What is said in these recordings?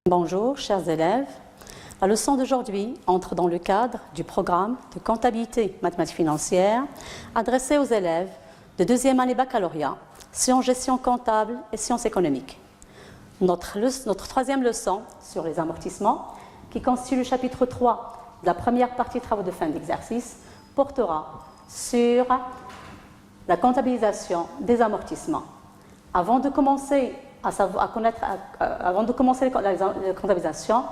Bonjour, chers élèves. La leçon d'aujourd'hui entre dans le cadre du programme de comptabilité mathématiques financières adressé aux élèves de deuxième année baccalauréat, sciences gestion comptable et sciences économiques. Notre troisième leçon sur les amortissements, qui constitue le chapitre 3 de la première partie travaux de fin d'exercice, portera sur la comptabilisation des amortissements. Avant de commencer la comptabilisation,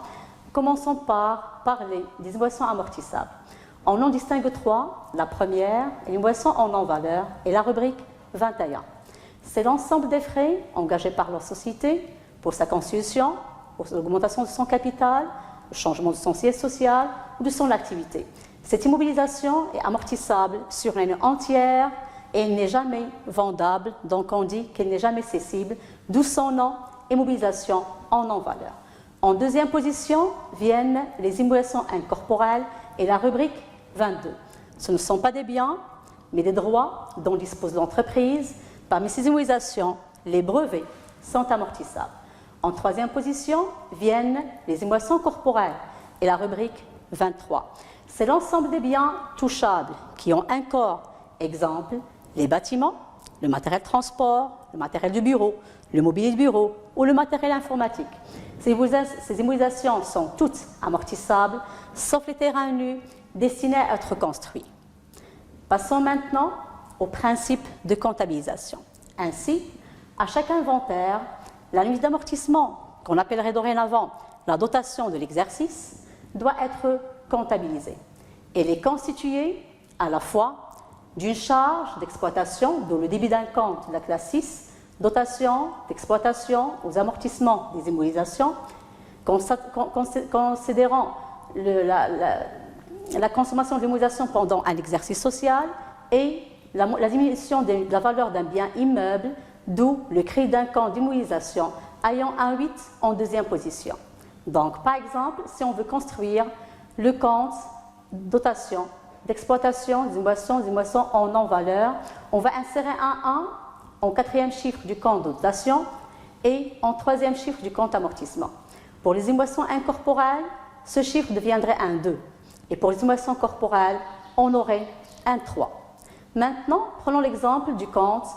commençons par parler des invoicions amortissables. On en distingue trois. La première est l'invoition en non-valeur et la rubrique 21. C'est l'ensemble des frais engagés par leur société pour sa constitution, pour l'augmentation de son capital, le changement de son siège social ou de son activité. Cette immobilisation est amortissable sur l'année entière et elle n'est jamais vendable, donc on dit qu'elle n'est jamais cessible, d'où son nom, immobilisation en non-valeur. En deuxième position viennent les immobilisations incorporelles et la rubrique 22. Ce ne sont pas des biens, mais des droits dont dispose l'entreprise. Parmi ces immobilisations, les brevets sont amortissables. En troisième position viennent les immobilisations corporelles et la rubrique 23. C'est l'ensemble des biens touchables qui ont un corps. Exemple, les bâtiments, le matériel de transport, le matériel de bureau, le mobilier de bureau ou le matériel informatique. Ces immobilisations sont toutes amortissables, sauf les terrains nus destinés à être construits. Passons maintenant au principe de comptabilisation. Ainsi, à chaque inventaire, la limite d'amortissement, qu'on appellerait dorénavant la dotation de l'exercice, doit être comptabilisée. Elle est constituée à la fois d'une charge d'exploitation, dont le débit d'un compte de la classe 6, dotation d'exploitation aux amortissements des immobilisations, considérant la consommation de l'immobilisation pendant un exercice social et la diminution de la valeur d'un bien immeuble, d'où le crédit d'un compte d'immobilisation ayant un 8 en deuxième position. Donc, par exemple, si on veut construire le compte dotation d'exploitation des immobilisations en non-valeur, on va insérer un 1 en quatrième chiffre du compte de dotation et en troisième chiffre du compte amortissement. Pour les immobilisations incorporelles, ce chiffre deviendrait un 2. Et pour les immobilisations corporelles, on aurait un 3. Maintenant, prenons l'exemple du compte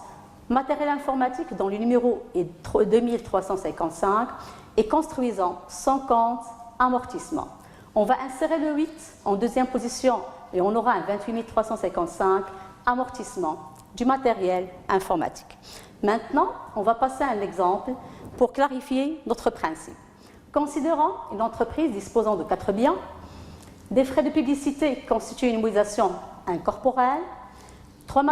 matériel informatique dont le numéro est 2355 et construisant son compte amortissement. On va insérer le 8 en deuxième position et on aura un 28 355 amortissement du matériel informatique. Maintenant, on va passer à un exemple pour clarifier notre principe. Considérons une entreprise disposant de 4 biens, des frais de publicité constituent une immobilisation incorporelle, 3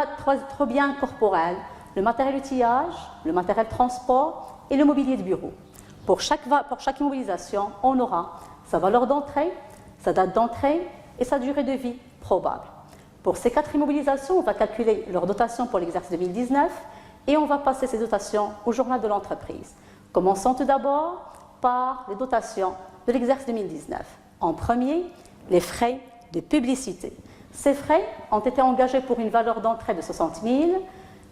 biens corporels, le matériel outillage, le matériel transport et le mobilier de bureau. Pour chaque immobilisation, on aura sa valeur d'entrée, sa date d'entrée et sa durée de vie probable. Pour ces 4 immobilisations, on va calculer leur dotation pour l'exercice 2019 et on va passer ces dotations au journal de l'entreprise. Commençons tout d'abord par les dotations de l'exercice 2019. En premier, les frais de publicité. Ces frais ont été engagés pour une valeur d'entrée de 60 000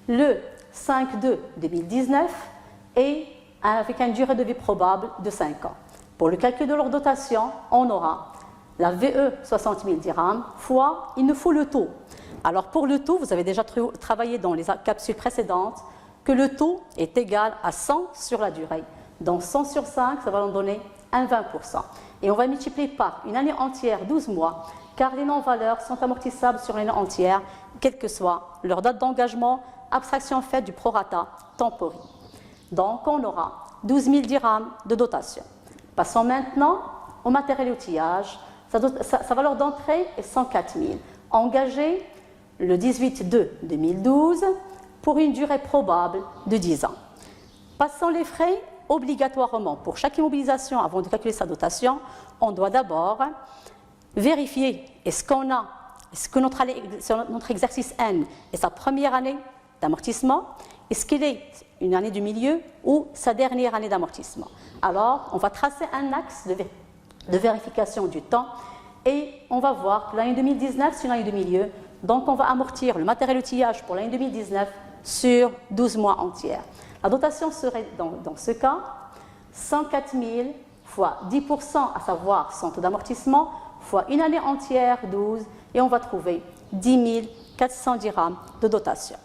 le 5/2/2019 et avec une durée de vie probable de 5 ans. Pour le calcul de leur dotation, on aura la VE 60 000 dirhams fois, il nous faut le taux. Alors pour le taux, vous avez déjà travaillé dans les capsules précédentes que le taux est égal à 100 sur la durée. Donc 100 sur 5, ça va nous donner un 20%. Et on va multiplier par une année entière, 12 mois, car les non-valeurs sont amortissables sur l'année entière, quelle que soit leur date d'engagement, abstraction faite du prorata tempori. Donc on aura 12 000 dirhams de dotation. Passons maintenant au matériel outillage. Sa valeur d'entrée est 104 000, engagée le 18/2/2012 pour une durée probable de 10 ans. Passons les frais, obligatoirement pour chaque immobilisation, avant de calculer sa dotation, on doit d'abord vérifier est-ce que notre exercice N est sa première année d'amortissement, est-ce qu'il est une année du milieu ou sa dernière année d'amortissement. Alors, on va tracer un axe de vérification du temps et on va voir que l'année 2019, c'est une année de milieu, donc on va amortir le matériel outillage pour l'année 2019 sur 12 mois entiers. La dotation serait dans ce cas 104 000 fois 10%, à savoir son taux d'amortissement, fois une année entière, 12, et on va trouver 10 400 dirhams de dotation.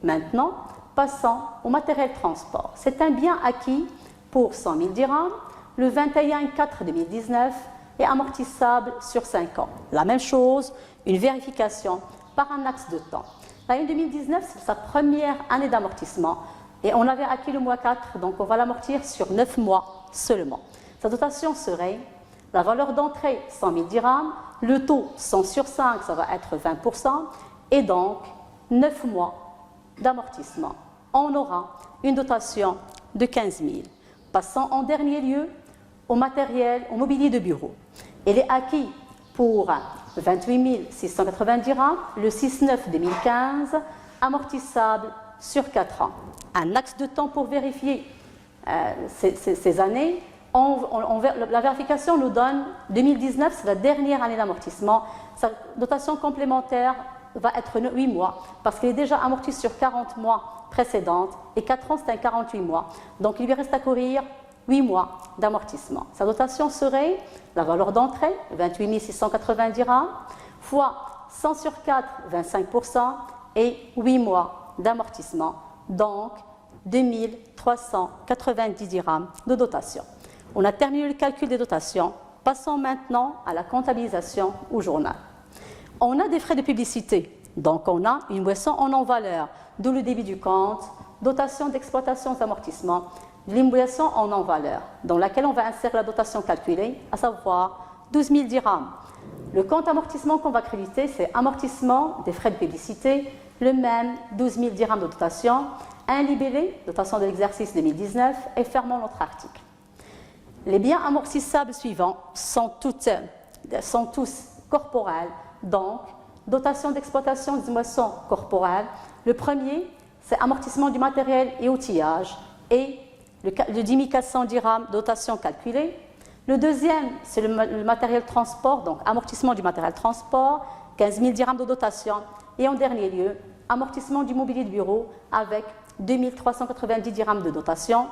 Maintenant, passons au matériel transport. C'est un bien acquis pour 100 000 dirhams, le 21/4/2019 et amortissable sur 5 ans. La même chose, une vérification par un axe de temps. L'année 2019, c'est sa première année d'amortissement et on avait acquis le mois 4, donc on va l'amortir sur 9 mois seulement. Sa dotation serait la valeur d'entrée 100 000 dirhams, le taux 100 sur 5, ça va être 20%, et donc 9 mois d'amortissement. On aura une dotation de 15 000. Passons en dernier lieu au matériel, au mobilier de bureau. Il est acquis pour 28 680 dirhams, le 6/9/2015, amortissable sur 4 ans. Un axe de temps pour vérifier ces années. La vérification nous donne 2019, c'est la dernière année d'amortissement. Sa dotation complémentaire va être 8 mois parce qu'il est déjà amorti sur 40 mois précédentes et 4 ans, c'est un 48 mois. Donc il lui reste à courir 8 mois d'amortissement. Sa dotation serait la valeur d'entrée, 28 680 dirhams, fois 100 sur 4, 25%, et 8 mois d'amortissement, donc 2 390 dirhams de dotation. On a terminé le calcul des dotations. Passons maintenant à la comptabilisation au journal. On a des frais de publicité, donc on a une boisson en non-valeur, d'où le débit du compte, dotation d'exploitation aux amortissements, l'immobilisation en non-valeur, dans laquelle on va insérer la dotation calculée, à savoir 12 000 dirhams. Le compte amortissement qu'on va créditer, c'est amortissement des frais de publicité, le même 12 000 dirhams de dotation, un libellé, dotation de l'exercice 2019, et fermons notre article. Les biens amortissables suivants sont tous corporels, donc dotation d'exploitation des moissons corporelles. Le premier, c'est amortissement du matériel et outillage, et le 10 400 dirhams dotation calculée. Le deuxième, c'est le matériel transport, donc amortissement du matériel transport, 15 000 dirhams de dotation. Et en dernier lieu, amortissement du mobilier de bureau avec 2 390 dirhams de dotation.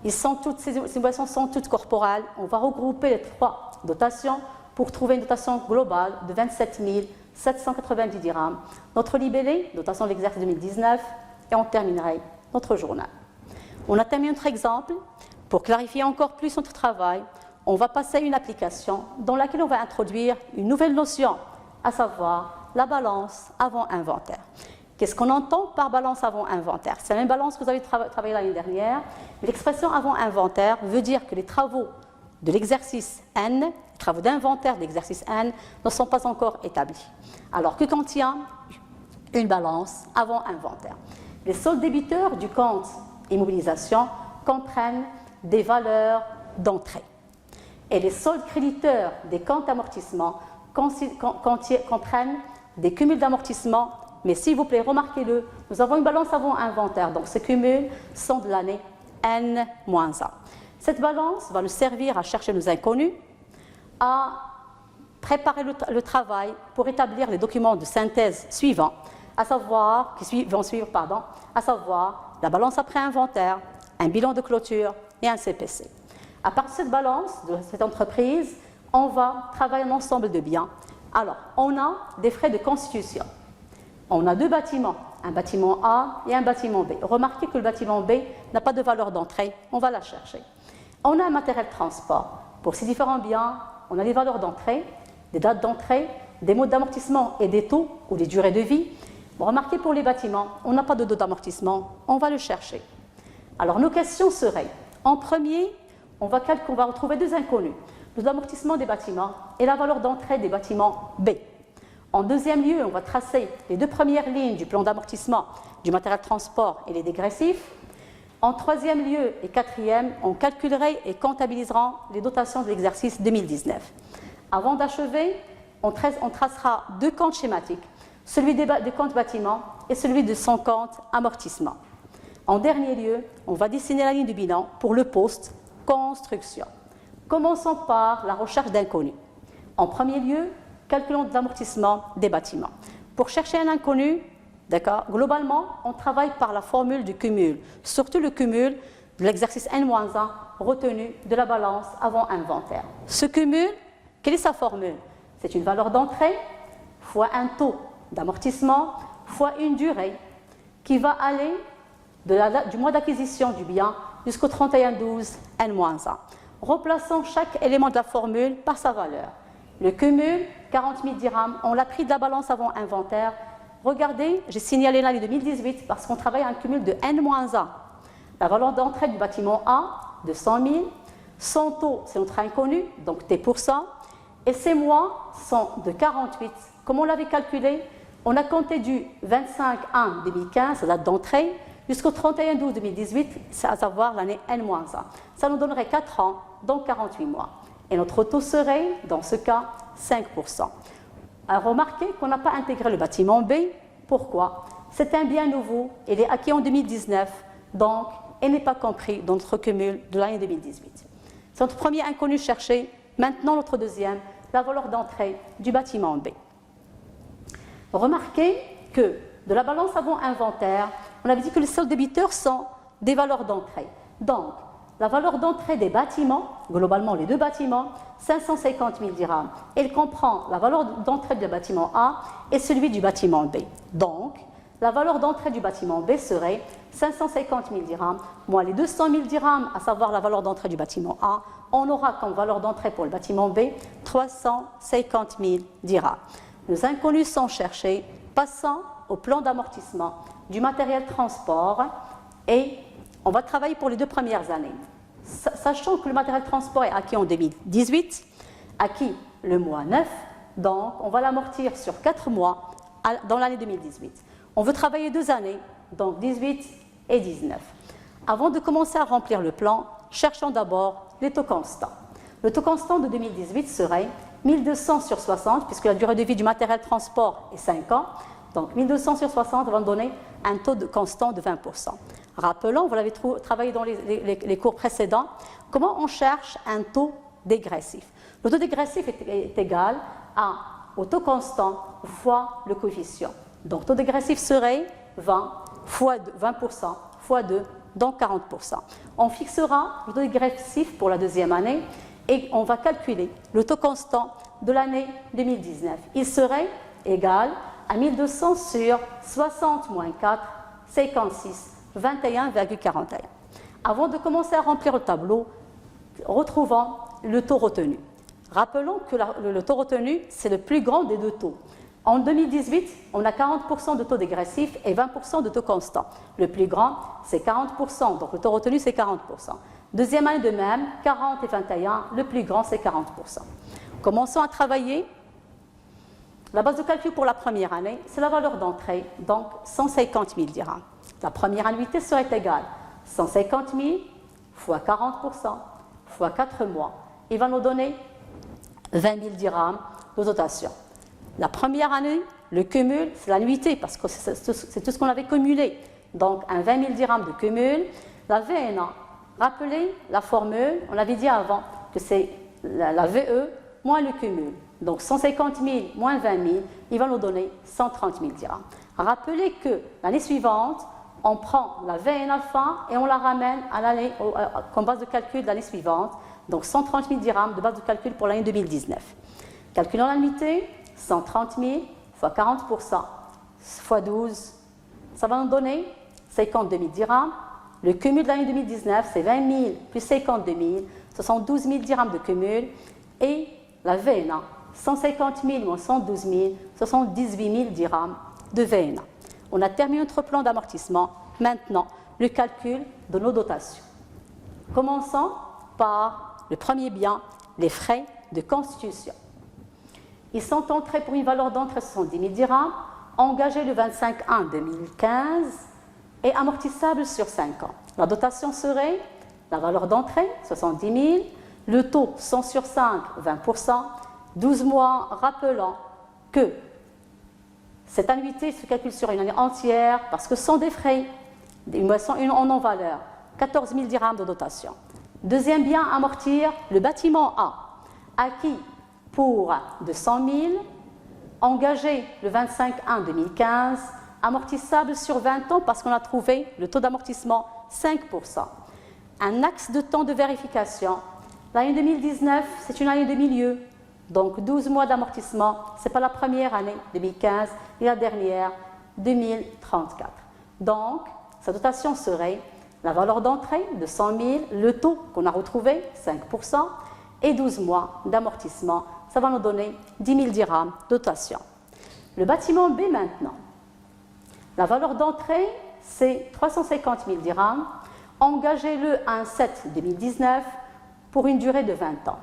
Ces boissons sont toutes corporelles. On va regrouper les 3 dotations pour trouver une dotation globale de 27 790 dirhams. Notre libellé, dotation de l'exercice 2019, et on terminerait notre journal. On a terminé notre exemple. Pour clarifier encore plus notre travail, on va passer à une application dans laquelle on va introduire une nouvelle notion, à savoir la balance avant inventaire. Qu'est-ce qu'on entend par balance avant inventaire? C'est la même balance que vous avez travaillé l'année dernière. L'expression avant inventaire veut dire que les travaux de l'exercice N, les travaux d'inventaire de l'exercice N, ne sont pas encore établis. Alors, que contient une balance avant inventaire? Les soldes débiteurs du compte immobilisation comprennent des valeurs d'entrée. Et les soldes créditeurs des comptes amortissement comprennent des cumuls d'amortissement. Mais s'il vous plaît, remarquez-le, nous avons une balance avant inventaire, donc ces cumuls sont de l'année N-1. Cette balance va nous servir à chercher nos inconnus, à préparer le travail pour établir les documents de synthèse suivants, à savoir la balance après inventaire, un bilan de clôture et un CPC. À partir de cette balance, de cette entreprise, on va travailler un ensemble de biens. Alors, on a des frais de constitution. On a 2 bâtiments, un bâtiment A et un bâtiment B. Remarquez que le bâtiment B n'a pas de valeur d'entrée, on va la chercher. On a un matériel de transport. Pour ces différents biens, on a des valeurs d'entrée, des dates d'entrée, des modes d'amortissement et des taux ou des durées de vie. Bon, remarquez pour les bâtiments, on n'a pas de taux d'amortissement, on va le chercher. Alors nos questions seraient, en premier, on va retrouver 2 inconnus, le taux d'amortissement des bâtiments et la valeur d'entrée des bâtiments B. En deuxième lieu, on va tracer les 2 premières lignes du plan d'amortissement du matériel de transport et les dégressifs. En troisième lieu et quatrième, on calculerait et comptabilisera les dotations de l'exercice 2019. Avant d'achever, on tracera 2 comptes schématiques, celui des comptes bâtiments et celui de son compte amortissement. En dernier lieu, on va dessiner la ligne du bilan pour le poste construction. Commençons par la recherche d'inconnus. En premier lieu, calculons l'amortissement des bâtiments. Pour chercher un inconnu, globalement, on travaille par la formule du cumul, surtout le cumul de l'exercice N-1 retenu de la balance avant inventaire. Ce cumul, quelle est sa formule? C'est une valeur d'entrée fois un taux d'amortissement fois une durée qui va aller du mois d'acquisition du bien jusqu'au 31-12 N-1. Remplaçons chaque élément de la formule par sa valeur. Le cumul, 40 000 dirhams, on l'a pris de la balance avant inventaire. Regardez, j'ai signalé l'année 2018 parce qu'on travaille à un cumul de N-1. La valeur d'entrée du bâtiment A, de 100 000. Son taux, c'est notre inconnu, donc T%. Et ces mois sont de 48. Comme on l'avait calculé, on a compté du 25-1-2015, la date d'entrée, jusqu'au 31-12-2018, à savoir l'année N-1. Ça nous donnerait 4 ans, donc 48 mois. Et notre taux serait, dans ce cas, 5%. Alors, remarquez qu'on n'a pas intégré le bâtiment B. Pourquoi? C'est un bien nouveau, il est acquis en 2019, donc il n'est pas compris dans notre cumul de l'année 2018. C'est notre premier inconnu cherché. Maintenant, notre deuxième, la valeur d'entrée du bâtiment B. Remarquez que de la balance avant inventaire, on avait dit que les soldes débiteurs sont des valeurs d'entrée. Donc, la valeur d'entrée des bâtiments, globalement les deux bâtiments, 550 000 dirhams. Elle comprend la valeur d'entrée du bâtiment A et celui du bâtiment B. Donc, la valeur d'entrée du bâtiment B serait 550 000 dirhams moins les 200 000 dirhams, à savoir la valeur d'entrée du bâtiment A. On aura comme valeur d'entrée pour le bâtiment B 350 000 dirhams. Nos inconnus sont cherchés, passant au plan d'amortissement du matériel transport et on va travailler pour les 2 premières années. Sachant que le matériel transport est acquis en 2018, acquis le mois 9, donc on va l'amortir sur 4 mois dans l'année 2018. On veut travailler 2 années, donc 18 et 19. Avant de commencer à remplir le plan, cherchons d'abord les taux constants. Le taux constant de 2018 serait 1200 sur 60, puisque la durée de vie du matériel transport est 5 ans. Donc 1200 sur 60 va nous donner un taux constant de 20%. Rappelons, vous l'avez travaillé dans les cours précédents, comment on cherche un taux dégressif. Le taux dégressif est égal au taux constant fois le coefficient. Donc le taux dégressif serait 20 fois 20% fois 2, donc 40%. On fixera le taux dégressif pour la deuxième année et on va calculer le taux constant de l'année 2019. Il serait égal à 1200 sur 60 moins 4, 56, 21,41. Avant de commencer à remplir le tableau, retrouvons le taux retenu. Rappelons que le taux retenu, c'est le plus grand des 2 taux. En 2018, on a 40% de taux dégressif et 20% de taux constant. Le plus grand, c'est 40%, donc le taux retenu, c'est 40%. Deuxième année de même, 40 et 21, le plus grand, c'est 40%. Commençons à travailler. La base de calcul pour la première année, c'est la valeur d'entrée, donc 150 000 dirhams. La première annuité serait égale à 150 000 fois 40% fois 4 mois. Il va nous donner 20 000 dirhams de dotation. La première année, le cumul, c'est l'annuité, parce que c'est tout ce qu'on avait cumulé. Donc, un 20 000 dirhams de cumul. La VNA, rappelez la formule, on avait dit avant que c'est la VE moins le cumul. Donc, 150 000 moins 20 000, il va nous donner 130 000 dirhams. Rappelez que l'année suivante, on prend la VNA fin et on la ramène à l'année comme base de calcul de l'année suivante. Donc, 130 000 dirhams de base de calcul pour l'année 2019. Calculons l'annuité. 130 000 fois 40% fois 12, ça va nous donner 52 000 dirhams. Le cumul de l'année 2019, c'est 20 000 plus 52 000, 72 000 dirhams de cumul. Et la VNA, 150 000 moins 112 000, 78 000 dirhams de VNA. On a terminé notre plan d'amortissement. Maintenant, le calcul de nos dotations. Commençons par le premier bien, les frais de constitution. Ils sont entrés pour une valeur d'entrée de 70 000 dirhams, engagés le 25-1-2015 et amortissables sur 5 ans. La dotation serait la valeur d'entrée, 70 000, le taux 100 sur 5, 20%, 12 mois, rappelant que cette annuité se calcule sur une année entière parce que ce sont des frais, en non-valeur, 14 000 dirhams de dotation. Deuxième bien à amortir, le bâtiment A, acquis pour 200 000, engagé le 25-1-2015, amortissable sur 20 ans parce qu'on a trouvé le taux d'amortissement 5%. un axe de temps de vérification. L'année 2019, c'est une année de milieu, donc 12 mois d'amortissement. Ce n'est pas la première année, 2015, et la dernière, 2034. Donc, sa dotation serait la valeur d'entrée de 100 000, le taux qu'on a retrouvé, 5%, et 12 mois d'amortissement. Ça va nous donner 10 000 dirhams de dotation. Le bâtiment B maintenant. La valeur d'entrée, c'est 350 000 dirhams. Engagez-le à un 7 2019 pour une durée de 20 ans.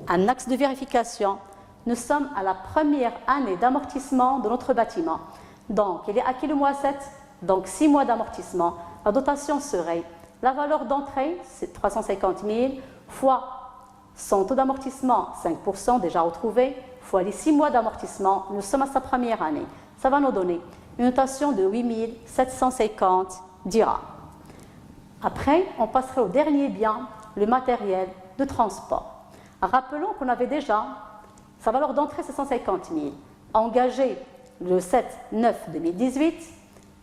Un axe de vérification. Nous sommes à la première année d'amortissement de notre bâtiment. Donc, il est acquis le mois 7, donc 6 mois d'amortissement. La dotation serait, la valeur d'entrée, c'est 350 000, fois son taux d'amortissement, 5% déjà retrouvé, fois les 6 mois d'amortissement, nous sommes à sa première année. Ça va nous donner une notation de 8 750 dirhams. Après, on passerait au dernier bien, le matériel de transport. Rappelons qu'on avait déjà, sa valeur d'entrée c'est 150 000, engagé le 7-9-2018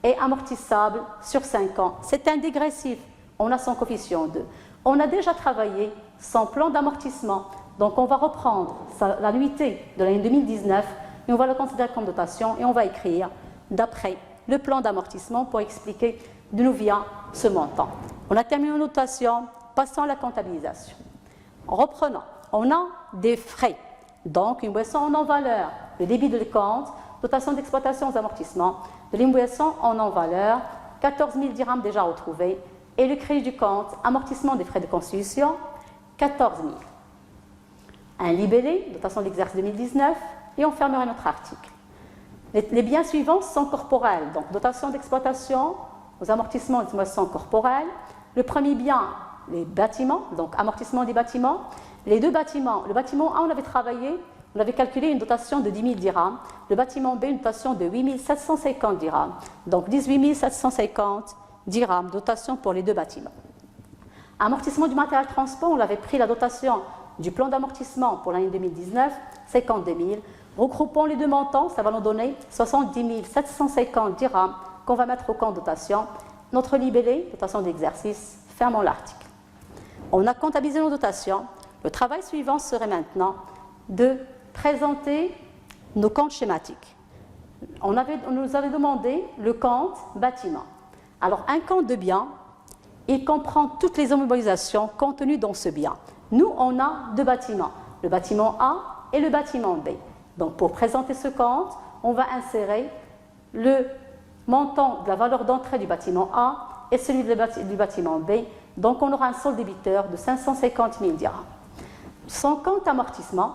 et amortissable sur 5 ans. C'est un dégressif, on a son coefficient 2. On a déjà travaillé son plan d'amortissement, donc on va reprendre l'annuité de l'année 2019 et on va le considérer comme dotation et on va écrire d'après le plan d'amortissement pour expliquer d'où vient ce montant. On a terminé la notation, passons à la comptabilisation. Reprenons, on a des frais, donc une boisson en non-valeur, le débit de compte, dotation d'exploitation aux amortissements, de l'immobilisation en non-valeur, 14 000 dirhams déjà retrouvés, et le crédit du compte, amortissement des frais de constitution, 14 000. Un libellé, dotation d'exercice 2019, et on fermerait notre article. Les biens suivants sont corporels, donc dotation d'exploitation aux amortissements et immobilisations corporelles. Le premier bien, les bâtiments, donc amortissement des bâtiments. Les deux bâtiments, le bâtiment A, on avait travaillé, on avait calculé une dotation de 10 000 dirhams. Le bâtiment B, une dotation de 8 750 dirhams. Donc 18 750 dirhams, dotation pour les deux bâtiments. Amortissement du matériel de transport, on avait pris la dotation du plan d'amortissement pour l'année 2019, 52 000. Regroupons les deux montants, ça va nous donner 70 750 dirhams qu'on va mettre au compte dotation. Notre libellé, dotation d'exercice, fermons l'article. On a comptabilisé nos dotations. Le travail suivant serait maintenant de présenter nos comptes schématiques. On nous avait demandé le compte bâtiment. Alors, un compte de bien, il comprend toutes les immobilisations contenues dans ce bien. Nous, on a deux bâtiments, le bâtiment A et le bâtiment B. Donc, pour présenter ce compte, on va insérer le montant de la valeur d'entrée du bâtiment A et celui du bâtiment B. Donc, on aura un solde débiteur de 550 000 dirhams. Son compte amortissement,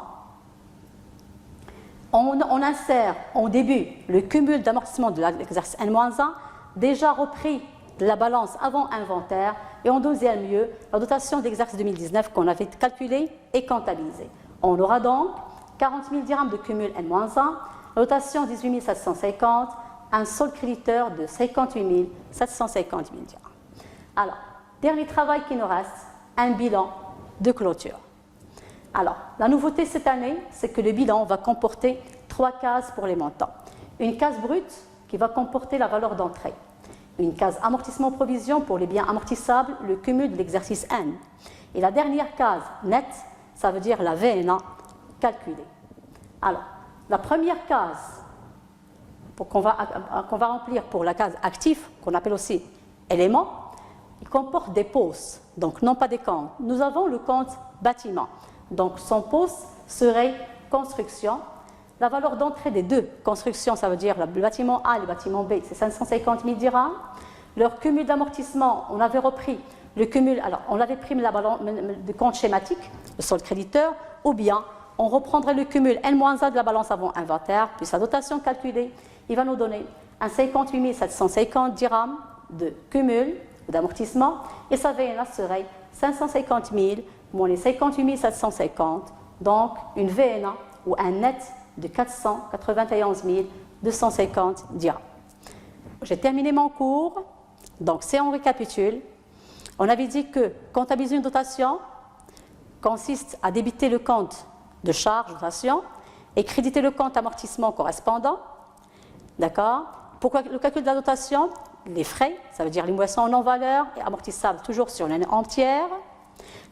on insère au début le cumul d'amortissement de l'exercice N-1, déjà repris de la balance avant inventaire, et en deuxième lieu, la dotation d'exercice 2019 qu'on avait calculée et comptabilisée. On aura donc 40 000 dirhams de cumul N-1, la dotation 18 750, un solde créditeur de 58 750 000 dirhams. Alors, dernier travail qui nous reste, un bilan de clôture. Alors, la nouveauté cette année, c'est que le bilan va comporter 3 cases pour les montants. Une case brute qui va comporter la valeur d'entrée. Une case amortissement-provision pour les biens amortissables, le cumul de l'exercice N. Et la dernière case nette, ça veut dire la VNA calculée. Alors, la première case qu'on va remplir pour la case actif, qu'on appelle aussi élément, il comporte des postes, donc non pas des comptes. Nous avons le compte bâtiment, donc son poste serait construction. La valeur d'entrée des deux constructions, ça veut dire le bâtiment A et le bâtiment B, c'est 550 000 dirhams. Leur cumul d'amortissement, on avait repris le cumul, alors on avait pris la balance de compte schématique, le solde créditeur, ou bien on reprendrait le cumul N-1 de la balance avant inventaire, puis sa dotation calculée, il va nous donner un 58 750 dirhams de cumul d'amortissement, et sa VNA serait 550 000 moins les 58 750, donc une VNA ou un net de 491 250 dirhams. J'ai terminé mon cours, donc si on récapitule, on avait dit que comptabiliser une dotation consiste à débiter le compte de charge dotation et créditer le compte amortissement correspondant. D'accord? Pour le calcul de la dotation, les frais, ça veut dire les moissons non valeur et amortissables toujours sur l'année entière.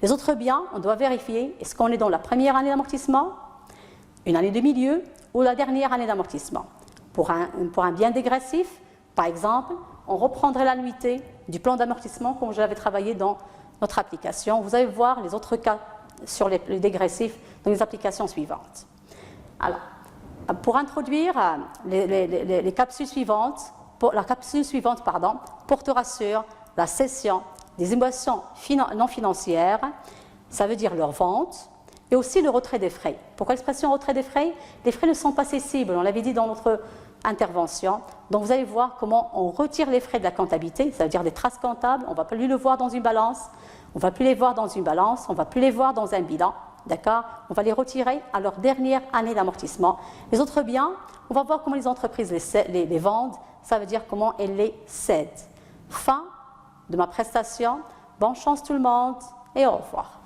Les autres biens, on doit vérifier, est-ce qu'on est dans la première année d'amortissement, une année de milieu ou la dernière année d'amortissement. Pour un bien dégressif, par exemple, on reprendrait l'annuité du plan d'amortissement comme je l'avais travaillé dans notre application. Vous allez voir les autres cas sur les dégressifs dans les applications suivantes. Alors, pour introduire les capsules suivantes, la capsule suivante portera sur la cession des émotions non financières, ça veut dire leur vente, et aussi le retrait des frais. Pourquoi l'expression retrait des frais? Les frais ne sont pas cessibles, on l'avait dit dans notre intervention. Donc vous allez voir comment on retire les frais de la comptabilité, ça veut dire des traces comptables, on ne va plus le voir dans une balance, on ne va plus les voir dans une balance, on ne va plus les voir dans un bilan, d'accord? On va les retirer à leur dernière année d'amortissement. Les autres biens, on va voir comment les entreprises les vendent, ça veut dire comment elles les cèdent. Fin de ma prestation, bonne chance tout le monde et au revoir.